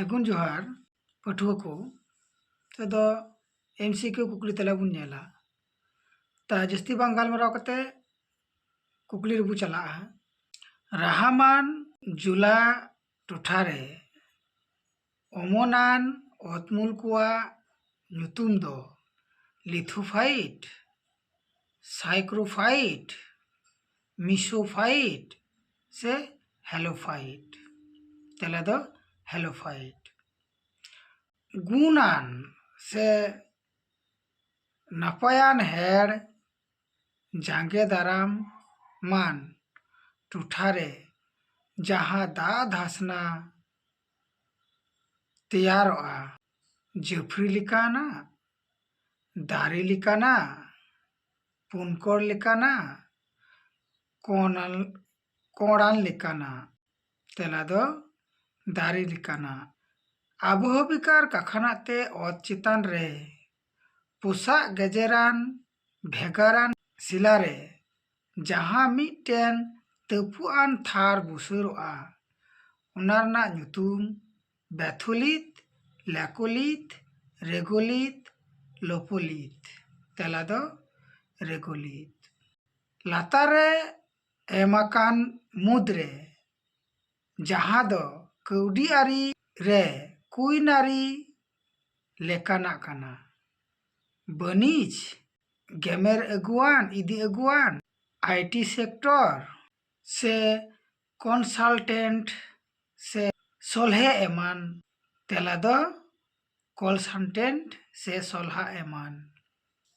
सगुन जोहार पठुआ को तो MCQ कुकली तला बुन नेला ता जस्ती बांग गालमराव कते कुकली रबु चला राहामान जुला टोठारे ओमोनान ओतमुल कुआ नुतुम दो लिथोफाइट साइक्रोफाइट मिसोफाइट से हेलोफाइट तेला दो हेलोफाइट गुणान से नपायान हेड़ जांगे दाराम मान टुठारे जहाँ दा धासना तैयारोआ जफरी लिकाना दारी लिकाना पुनकोर लिकाना कोड़ान लिकाना तेला दो दारी लिकाना आबोह बिकार काखानाते ओत चितान रे पुसा गजेरान भेगारान सिलारे जहाँ मिटेन तपुआन थार बुसुरोआ उनारना नुतुम बैथुलित लैकोलित रेगोलित लोपोलित तेला दो रेगोलित लातारे एमाकान मुद्रे जहाँ दो कौडी आरी रे कुइनारी लेकाना काना बनिज गेमेर अगुआन इदी अगुआन IT सेक्टर से कंसल्टेंट से सोल्हे एमान तेला दो कॉलसल्टेंट से सोल्हा एमान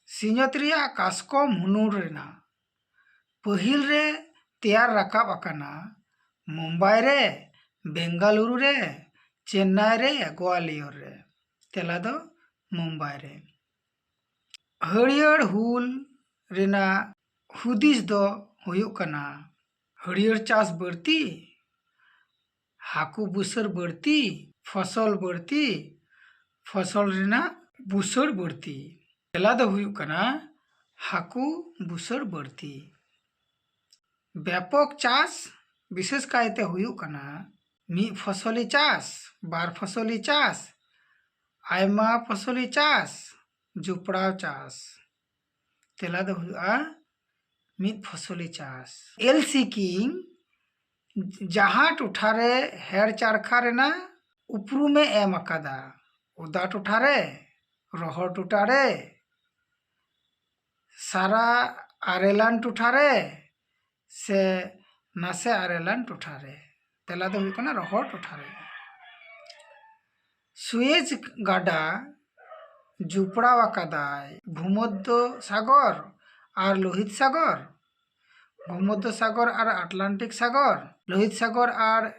सिंजत रिया कास्कोम हुनुर रेना पहिल रे तैयार रकाब अकाना मुंबई रे बेंगालुरु रे चेन्नई रे ग्वालियर रे तेला दो मुंबई रे हरियर हुल रेना हुदिस दो हुयुक कना हरियर चास बढ़ती हाकू बुसर बढ़ती फसल बढ़ती फसल रेना बुसर बढ़ती तेला दो हुयुक कना हाकू बुसर बढ़ती व्यापक चास विशेष कायते हुयुक कना मी फसली चास बार फसली चास आयमा फसली चास जुपड़ाव चास तेला दो हुयुआ मिद फसली चास एलसी किंग जहाँ टुठारे हेर चारखा रेना उपरू में एम अकादा उदा टुठारे रोहर टुठारे सारा आरेलान टुठारे से नासे आरेलान टुठारे तेला दो हुयुक कना रोहर टुठारे सुएज गाडा जुपड़ा वाकादाय भूमध्य सागर और लोहित सागर भूमध्य सागर और आटलांटिक सागर लोहित सागर और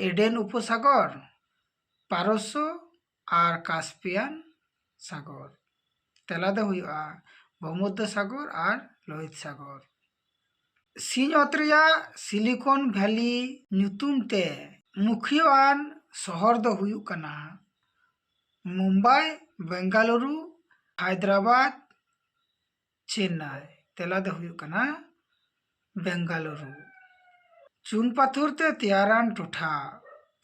एडेन उपसागर पारस्य और कास्पियान सागर तेला दो हुयुआ भूमध्य सागर और लोहित सागर सिंहत रिया सिलिकॉन वैली नुतुम ते मुखियान शहर दो हुयुक कना मुंबई बेंगालुरु हैदराबाद चेन्नई तेला दो हुयुक कना बेंगालुरु चुन पाथर ते तैयारान टोठा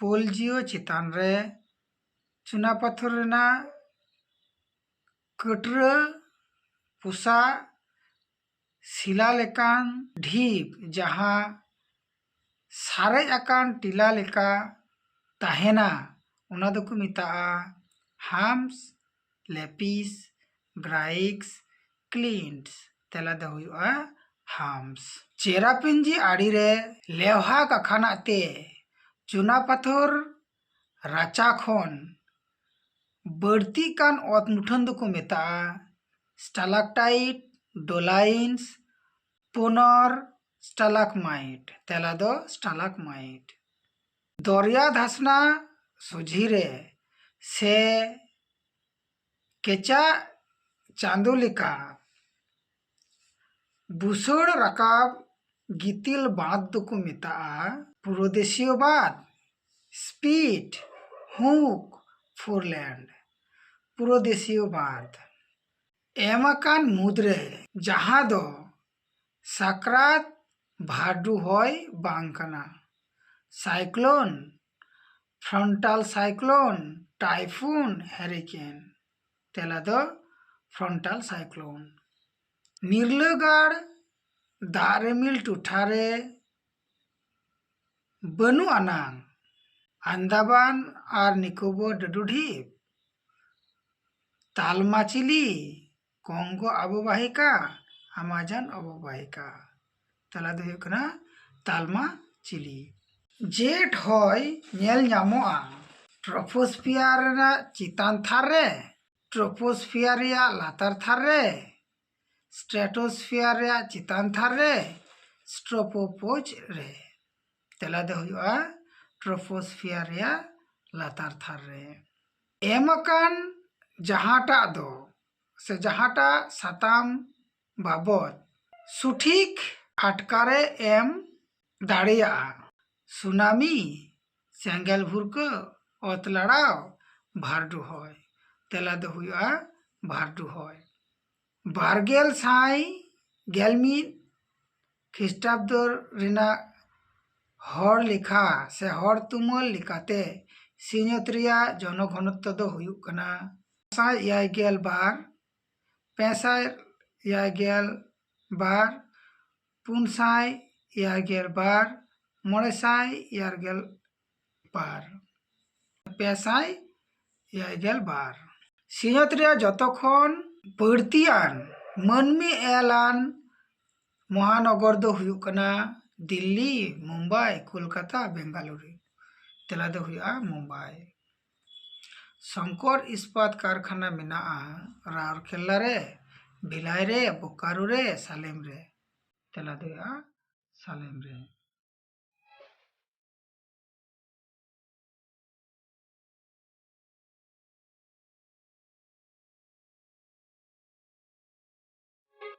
पोलजियो चितान रे चुना पाथर रेना कटरा पुसा शिला लेकान ढीप जहाँ सारे अकान टीला लेका ताहेना उना दोको मिताआ हाम्स लेपिस ग्राइक्स क्लिंट्स तेला दो हुयुआ हाम्स चेरापिंजी आड़ी रे लेवहा काखाना ते चुना पाथर राचा खन बढ़ती कान ओत मुठन दोको मेताआ स्टालाक्टाइट डोलाइन्स पोनर स्टालाकमाइट तेला दो स्टालाकमाइट दरिया धसना सुझीरे से केचा चांदुलिका बुसड़ रकाब गितिल बाँध दोको मेताआ पुरोदेशीय बाँध स्पीट हुक फोरलैंड पुरोदेशीय बाँध एमाकान मुद्रे जहाँ दो साकरात भाडू होय बांग कना cyclone frontal cyclone, typhoon, hurricane. तेला दो फ्रंटाल साइक्लोन। निर्लगाड़ दारेमिल टुठारे बनू आनांग आंदामान और निकोबर डडुढीप, तालमाचिली, कोंगो अबोबाहिका, अमेजन अबोबाहिका। तेला दो हुयुग कना तालमाचिली। जेट हॉय नेल ᱧᱟᱢᱚᱜᱼᱟ ट्रोपोस्फियर रेना चितान थार रे, ट्रोपोस्फियर रेया लातार थार रे, स्ट्रेटोस्फियर रेया चितान थार रे, स्ट्रोपोपोज रे। तेला दो हुयुगा ट्रोपोस्फियर रेया लातार थार रे। एमकान जहाटा दो से जहाटा साताम बाबद सुठिक आटकारे एम दाड़ेया। सुनामी, सेंगेल भुरका, ओत लड़ाव, भारडू हॉय। तेला दो हुयुगा भारडू हॉय। बारगेल साई गेलमीद ख्रिस्टाब्द रेना हर लेखा से हर तुमल लेकाते सिंहत रेया जनघनत्व दो हुयुग कना 582, 582, 482, 582। सिंहत रेया जतखन बढ़तियान मानमी एलान महानगर दो हुयुग कना दिल्ली, मुंबई, कोलकाता, बेंगालुरु। तेला दो हुयुगा मुंबई। शंकर इस्पात कारखाना मेनाआ राउरकेला रे, भिलाई रे, बोकारो रे, सालेम रे। तेला दो हुयुगा सालेम रे।